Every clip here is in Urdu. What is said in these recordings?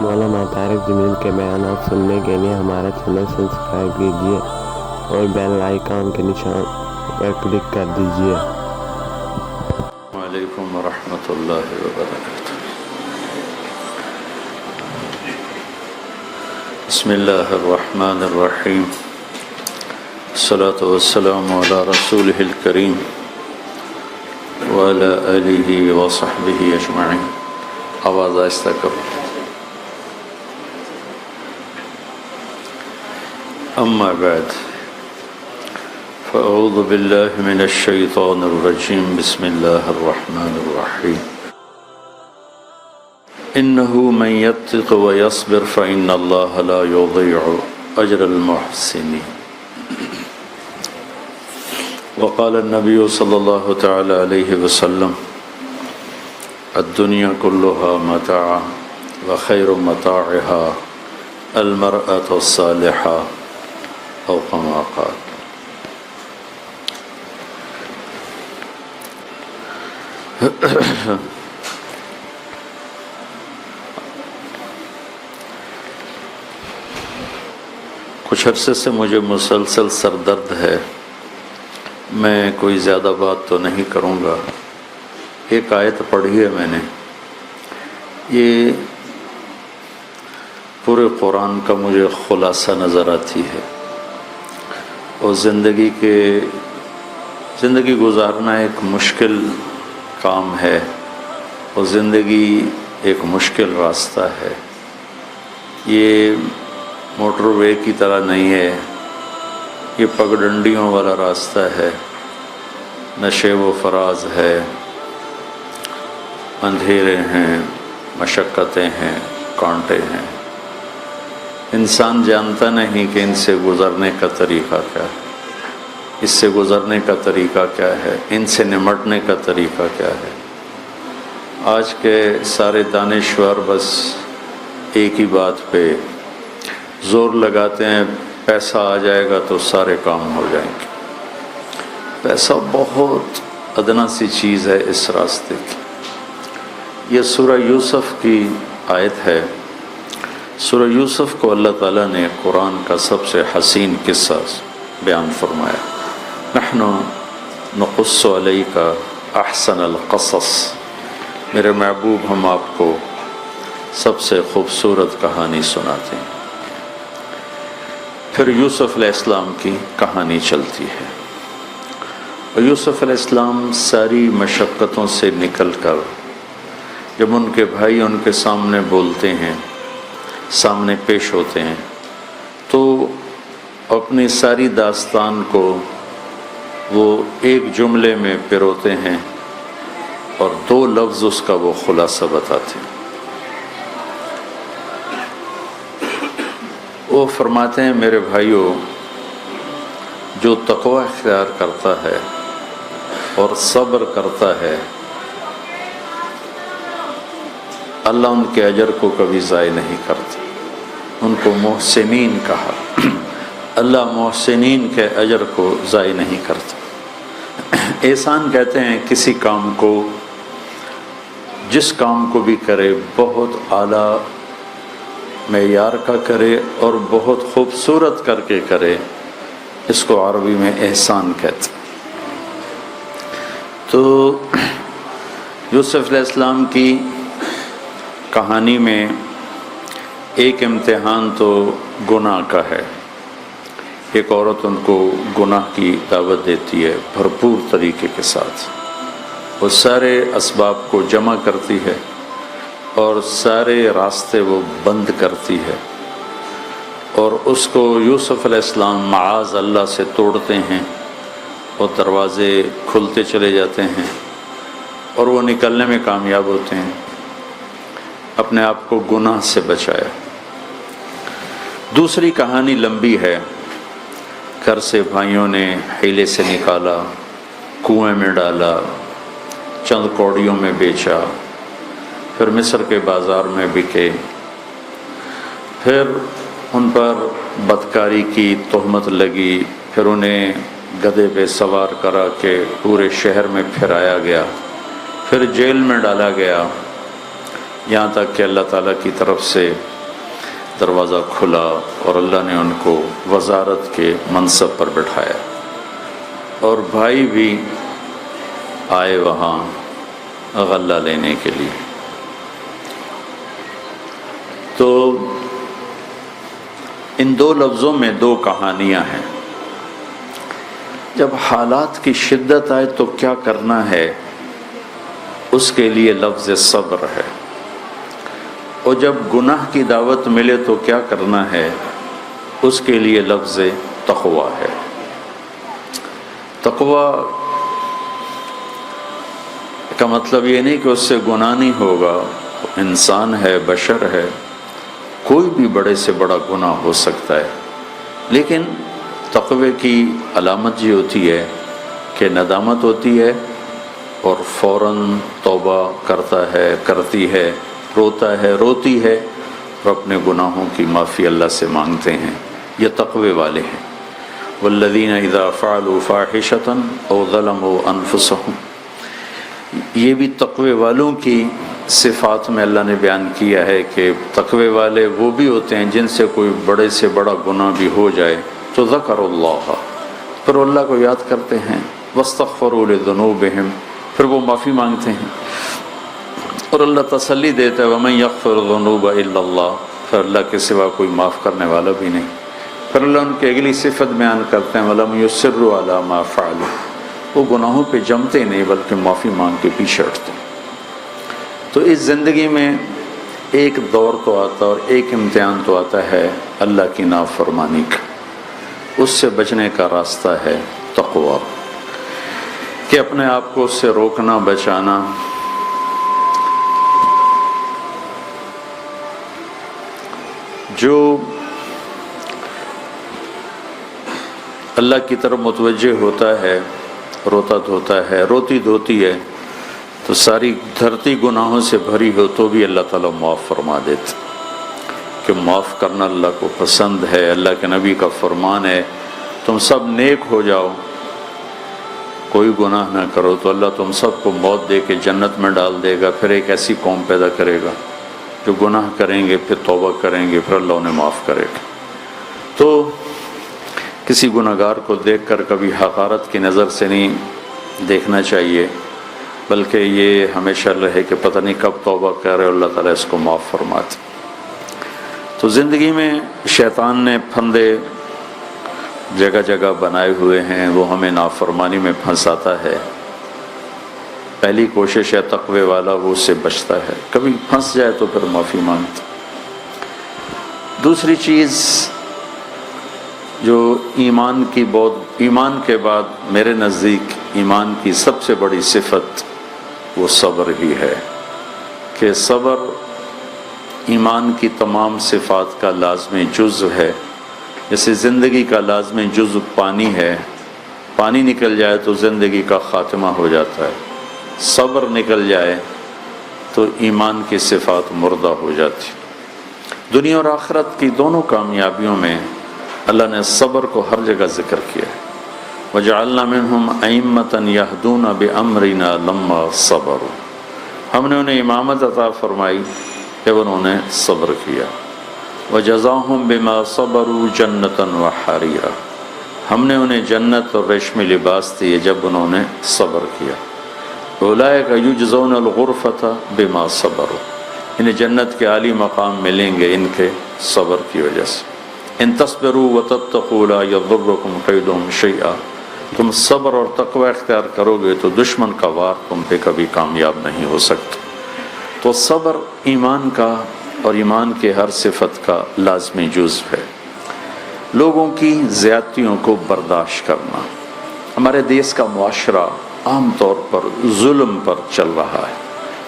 مولانا طارق جمیل کے بیانات سننے کے لیے ہمارا چینل سبسکرائب کیجیے اور بیل آئیکن کے نشان پر کلک کر دیجیے۔ السلام علیکم ورحمۃ اللہ وبرکاتہ۔ بسم اللہ الرحمن الرحیم، الصلاۃ والسلام علی رسولہ الکریم وعلی آلہ وصحبہ اجمعین۔ آواز آہستہ کرو۔ اما بعد فاعوذ باللہ من الشیطان الرجیم، بسم اللہ الرحمن الرحیم۔ انہ من یتق ویصبر فإن اللہ لا یضیع اجر المحسنین۔ وقال النبی صلی اللہ تعالی علیہ وسلم الدنیا کلها متاع وخیر متاعها المرأة الصالحة او کما قال۔ کچھ عرصے سے مجھے مسلسل سر درد ہے، میں کوئی زیادہ بات تو نہیں کروں گا۔ ایک آیت پڑھی ہے میں نے، یہ پورے قرآن کا مجھے خلاصہ نظر آتی ہے، اور زندگی گزارنا ایک مشکل کام ہے، اور زندگی ایک مشکل راستہ ہے۔ یہ موٹر وے کی طرح نہیں ہے، یہ پگڈنڈیوں والا راستہ ہے، نشیب و فراز ہے، اندھیرے ہیں، مشقتیں ہیں، کانٹے ہیں۔ انسان جانتا نہیں کہ ان سے گزرنے کا طریقہ کیا ہے، اس سے گزرنے کا طریقہ کیا ہے، ان سے نمٹنے کا طریقہ کیا ہے۔ آج کے سارے دانشور بس ایک ہی بات پہ زور لگاتے ہیں، پیسہ آ جائے گا تو سارے کام ہو جائیں گے۔ پیسہ بہت ادنا سی چیز ہے اس راستے کی۔ یہ سورہ یوسف کی آیت ہے۔ سورہ یوسف کو اللہ تعالیٰ نے قرآن کا سب سے حسین قصہ بیان فرمایا۔ نحن نقص علیک احسن القصص، میرے محبوب ہم آپ کو سب سے خوبصورت کہانی سناتے ہیں۔ پھر یوسف علیہ السلام کی کہانی چلتی ہے، اور یوسف علیہ السلام ساری مشقتوں سے نکل کر جب ان کے بھائی ان کے سامنے بولتے ہیں، سامنے پیش ہوتے ہیں، تو اپنی ساری داستان کو وہ ایک جملے میں پروتے ہیں اور 2 لفظ اس کا وہ خلاصہ بتاتے ہیں۔ وہ فرماتے ہیں، میرے بھائیوں، جو تقوی اختیار کرتا ہے اور صبر کرتا ہے، اللہ ان کے اجر کو کبھی ضائع نہیں کرتا۔ ان کو محسنین کہا، اللہ محسنین کے اجر کو ضائع نہیں کرتا۔ احسان کہتے ہیں کسی کام کو، جس کام کو بھی کرے بہت اعلیٰ معیار کا کرے اور بہت خوبصورت کر کے کرے، اس کو عربی میں احسان کہتے ہیں۔ تو یوسف علیہ السلام کی کہانی میں ایک امتحان تو گناہ کا ہے۔ ایک عورت ان کو گناہ کی دعوت دیتی ہے بھرپور طریقے کے ساتھ، وہ سارے اسباب کو جمع کرتی ہے اور سارے راستے وہ بند کرتی ہے، اور اس کو یوسف علیہ السلام معاذ اللہ سے توڑتے ہیں، اور دروازے کھلتے چلے جاتے ہیں اور وہ نکلنے میں کامیاب ہوتے ہیں، اپنے آپ کو گناہ سے بچایا۔ دوسری کہانی لمبی ہے۔ گھر سے بھائیوں نے حیلے سے نکالا، کنویں میں ڈالا، چند کوڑیوں میں بیچا، پھر مصر کے بازار میں بکے، پھر ان پر بدکاری کی تہمت لگی، پھر انہیں گدھے پہ سوار کرا کے پورے شہر میں پھرایا گیا، پھر جیل میں ڈالا گیا، یہاں تک کہ اللہ تعالیٰ کی طرف سے دروازہ کھلا اور اللہ نے ان کو وزارت کے منصب پر بٹھایا، اور بھائی بھی آئے وہاں غلہ لینے کے لیے۔ تو ان دو لفظوں میں دو کہانیاں ہیں۔ جب حالات کی شدت آئے تو کیا کرنا ہے، اس کے لیے لفظ صبر ہے، اور جب گناہ کی دعوت ملے تو کیا کرنا ہے، اس کے لیے لفظ تقویٰ ہے۔ تقویٰ کا مطلب یہ نہیں کہ اس سے گناہ نہیں ہوگا، انسان ہے، بشر ہے، کوئی بھی بڑے سے بڑا گناہ ہو سکتا ہے، لیکن تقوی کی علامت یہ ہوتی ہے کہ ندامت ہوتی ہے اور فوراً توبہ کرتا ہے، کرتی ہے، روتا ہے، روتی ہے، اور اپنے گناہوں کی معافی اللہ سے مانگتے ہیں۔ یہ تقوی والے ہیں۔ والذین اذا فعلوا فاحشة او ظلموا انفسهم، یہ بھی تقوی والوں کی صفات میں اللہ نے بیان کیا ہے کہ تقوی والے وہ بھی ہوتے ہیں جن سے کوئی بڑے سے بڑا گناہ بھی ہو جائے تو ذکر اللہ، پھر اللہ کو یاد کرتے ہیں، واستغفروا لذنوبہم، پھر وہ معافی مانگتے ہیں، اور اللہ تسلی دیتا ہے وَمَن يَغْفِرُ الذُّنُوبَ إِلَّا اللَّهُ، پھر اللہ کے سوا کوئی معاف کرنے والا بھی نہیں۔ پھر اللہ ان کی اگلی صفت بیان کرتے ہیں وَلَمْ يُصِرُّوا عَلَى مَا فَعَلُوا، وہ گناہوں پہ جمتے نہیں بلکہ معافی مانگ کے پیچھے ہٹتے ہیں۔ تو اس زندگی میں ایک دور تو آتا اور ایک امتحان تو آتا ہے اللہ کی نافرمانی کا، اس سے بچنے کا راستہ ہے تقویٰ، کہ اپنے آپ کو اس سے روکنا، بچانا۔ جو اللہ کی طرف متوجہ ہوتا ہے، روتا دھوتا ہے، روتی دھوتی ہے، تو ساری دھرتی گناہوں سے بھری ہو تو بھی اللہ تعالیٰ معاف فرما دیتا، کہ معاف کرنا اللہ کو پسند ہے۔ اللہ کے نبی کا فرمان ہے تم سب نیک ہو جاؤ، کوئی گناہ نہ کرو، تو اللہ تم سب کو موت دے کے جنت میں ڈال دے گا، پھر ایک ایسی قوم پیدا کرے گا جو گناہ کریں گے، پھر توبہ کریں گے، پھر اللہ انہیں معاف کرے گا۔ تو کسی گناہگار کو دیکھ کر کبھی حقارت کی نظر سے نہیں دیکھنا چاہیے، بلکہ یہ ہمیشہ رہے کہ پتہ نہیں کب توبہ کرے، اللہ تعالیٰ اس کو معاف فرماتے۔ تو زندگی میں شیطان نے پھندے جگہ جگہ بنائے ہوئے ہیں، وہ ہمیں نافرمانی میں پھنساتا ہے۔ پہلی کوشش ہے تقوی والا وہ اس سے بچتا ہے، کبھی پھنس جائے تو پھر معافی مانگتا۔ دوسری چیز جو ایمان کے بعد میرے نزدیک ایمان کی سب سے بڑی صفت وہ صبر ہی ہے، کہ صبر ایمان کی تمام صفات کا لازمی جزو ہے۔ جیسے زندگی کا لازمی جزو پانی ہے، پانی نکل جائے تو زندگی کا خاتمہ ہو جاتا ہے، صبر نکل جائے تو ایمان کی صفات مردہ ہو جاتی۔ دنیا اور آخرت کی دونوں کامیابیوں میں اللہ نے صبر کو ہر جگہ ذکر کیا ہے۔ وَجَعَلْنَا مِنْهُمْ أَئِمَّةً يَهْدُونَ بِأَمْرِنَا لَمَّا صَبَرُوا، ہم نے انہیں امامت عطا فرمائی جب انہوں نے صبر کیا۔ وَجَزَاهُمْ بِمَا صَبَرُوا جَنَّةً وَحَرِيرًا، ہم نے انہیں جنت اور ریشمی لباس دیے جب انہوں نے صبر کیا۔ أُولَئِكَ يُجْزَوْنَ الْغُرْفَةَ بِمَا صَبَرُوا، انہیں جنت کے عالی مقام ملیں گے ان کے صبر کی وجہ سے۔ ان تصبروا وتتقوا لا يضركم كيدهم شيئا، تم صبر اور تقوی اختیار کرو گے تو دشمن کا وار تم پہ کبھی کامیاب نہیں ہو سکتا۔ تو صبر ایمان کا اور ایمان کے ہر صفت کا لازمی جزو ہے۔ لوگوں کی زیادتیوں کو برداشت کرنا۔ ہمارے دیس کا معاشرہ عام طور پر ظلم پر چل رہا ہے،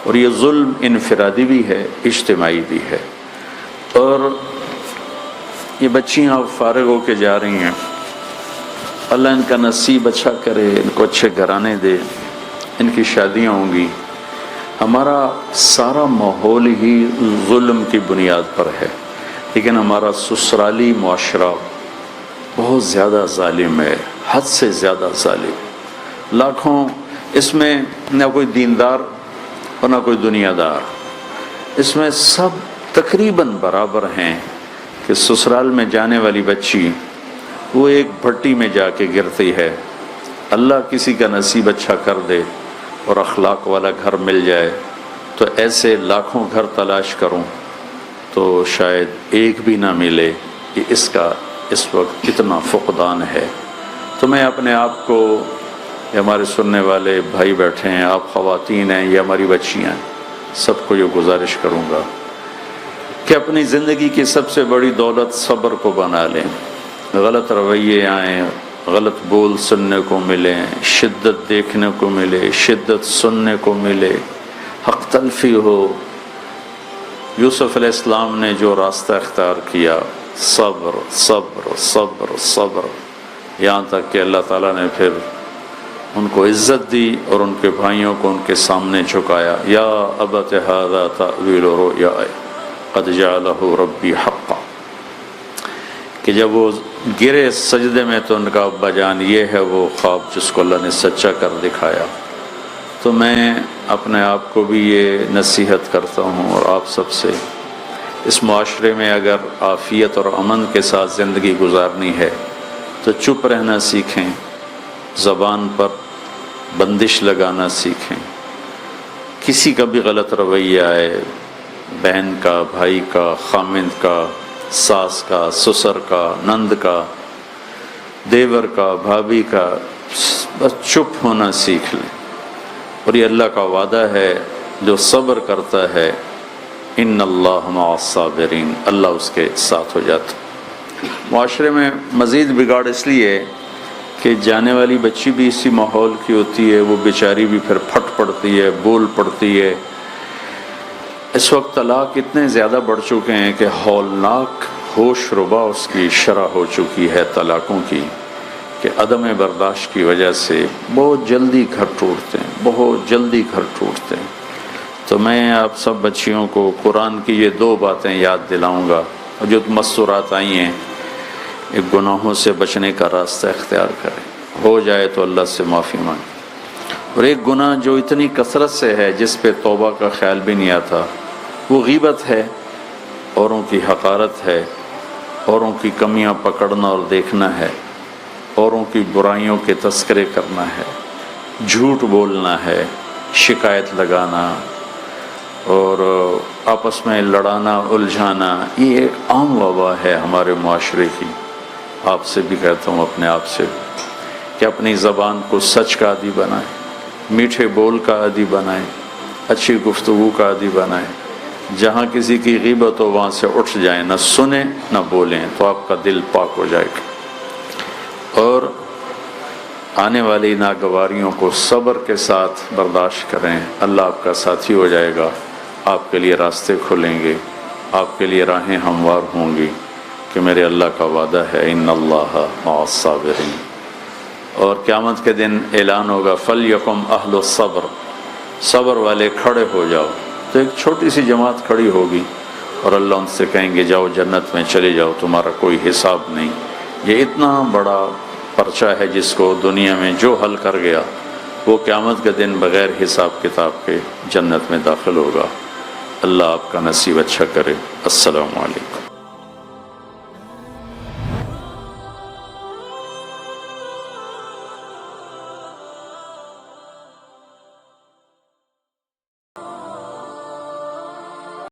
اور یہ ظلم انفرادی بھی ہے، اجتماعی بھی ہے۔ اور یہ بچیاں فارغ ہو کے جا رہی ہیں، اللہ ان کا نصیب اچھا کرے، ان کو اچھے گھرانے دے، ان کی شادیاں ہوں گی۔ ہمارا سارا ماحول ہی ظلم کی بنیاد پر ہے، لیکن ہمارا سسرالی معاشرہ بہت زیادہ ظالم ہے، حد سے زیادہ ظالم۔ لاکھوں اس میں نہ کوئی دیندار اور نہ کوئی دنیا دار، اس میں سب تقریباً برابر ہیں کہ سسرال میں جانے والی بچی وہ ایک بھٹی میں جا کے گرتی ہے، اللہ کسی کا نصیب اچھا کر دے اور اخلاق والا گھر مل جائے تو ایسے لاکھوں گھر تلاش کروں تو شاید ایک بھی نہ ملے کہ اس کا اس وقت اتنا فقدان ہے۔ تو میں اپنے آپ کو، یہ ہمارے سننے والے بھائی بیٹھے ہیں، آپ خواتین ہیں، یہ ہماری بچیاں ہیں، سب کو یہ گزارش کروں گا کہ اپنی زندگی کی سب سے بڑی دولت صبر کو بنا لیں۔ غلط رویے آئیں، غلط بول سننے کو ملیں، شدت دیکھنے کو ملے، شدت سننے کو ملے، حق تلفی ہو۔ یوسف علیہ السلام نے جو راستہ اختیار کیا، صبر صبر صبر صبر، یہاں تک کہ اللہ تعالیٰ نے پھر ان کو عزت دی اور ان کے بھائیوں کو ان کے سامنے جھکایا۔ یا ابت ھذا تأویل رؤیائی قد جعلہ ربی حقا، کہ جب وہ گرے سجدے میں تو ان کا ابا جان یہ ہے وہ خواب جس کو اللہ نے سچا کر دکھایا۔ تو میں اپنے آپ کو بھی یہ نصیحت کرتا ہوں اور آپ سب سے، اس معاشرے میں اگر عافیت اور امن کے ساتھ زندگی گزارنی ہے تو چپ رہنا سیکھیں، زبان پر بندش لگانا سیکھیں۔ کسی کا بھی غلط رویہ آئے، بہن کا، بھائی کا، خامند کا، ساس کا، سسر کا، نند کا، دیور کا، بھابھی کا، بس چپ ہونا سیکھ لیں۔ اور یہ اللہ کا وعدہ ہے، جو صبر کرتا ہے ان اللہ مع الصابرین، اللہ اس کے ساتھ ہو جاتا۔ معاشرے میں مزید بگاڑ اس لیے کہ جانے والی بچی بھی اسی ماحول کی ہوتی ہے، وہ بیچاری بھی پھر پھٹ پڑتی ہے، بول پڑتی ہے۔ اس وقت طلاق اتنے زیادہ بڑھ چکے ہیں کہ ہولناک ہوش ربا اس کی شرح ہو چکی ہے طلاقوں کی، کہ عدم برداشت کی وجہ سے بہت جلدی گھر ٹوٹتے ہیں، بہت جلدی گھر ٹوٹتے ہیں۔ تو میں آپ سب بچیوں کو قرآن کی یہ دو باتیں یاد دلاؤں گا، اور جو مستورات آئی ہیں، ایک گناہوں سے بچنے کا راستہ اختیار کریں، ہو جائے تو اللہ سے معافی مانگیں۔ اور ایک گناہ جو اتنی کثرت سے ہے جس پہ توبہ کا خیال بھی نہیں آتا، وہ غیبت ہے، اوروں کی حقارت ہے، اوروں کی کمیاں پکڑنا اور دیکھنا ہے، اوروں کی برائیوں کے تذکرے کرنا ہے، جھوٹ بولنا ہے، شکایت لگانا اور آپس میں لڑانا الجھانا، یہ ایک عام وبا ہے ہمارے معاشرے کی۔ آپ سے بھی کہتا ہوں، اپنے آپ سے، کہ اپنی زبان کو سچ کا عادی بنائیں، میٹھے بول کا عادی بنائیں، اچھی گفتگو کا عادی بنائیں۔ جہاں کسی کی غیبت ہو وہاں سے اٹھ جائیں، نہ سنیں نہ بولیں، تو آپ کا دل پاک ہو جائے گا۔ اور آنے والی ناگواریوں کو صبر کے ساتھ برداشت کریں، اللہ آپ کا ساتھی ہو جائے گا، آپ کے لیے راستے کھلیں گے، آپ کے لیے راہیں ہموار ہوں گی، کہ میرے اللہ کا وعدہ ہے ان اللہ مع الصابرین۔ اور قیامت کے دن اعلان ہوگا فَلْيَقُمْ أَهْلُ الصَّبْرِ، صبر والے کھڑے ہو جاؤ۔ تو ایک چھوٹی سی جماعت کھڑی ہوگی اور اللہ ان سے کہیں گے جاؤ جنت میں چلے جاؤ، تمہارا کوئی حساب نہیں۔ یہ اتنا بڑا پرچہ ہے جس کو دنیا میں جو حل کر گیا وہ قیامت کے دن بغیر حساب کتاب کے جنت میں داخل ہوگا۔ اللہ آپ کا نصیب اچھا کرے۔ السلام علیکم۔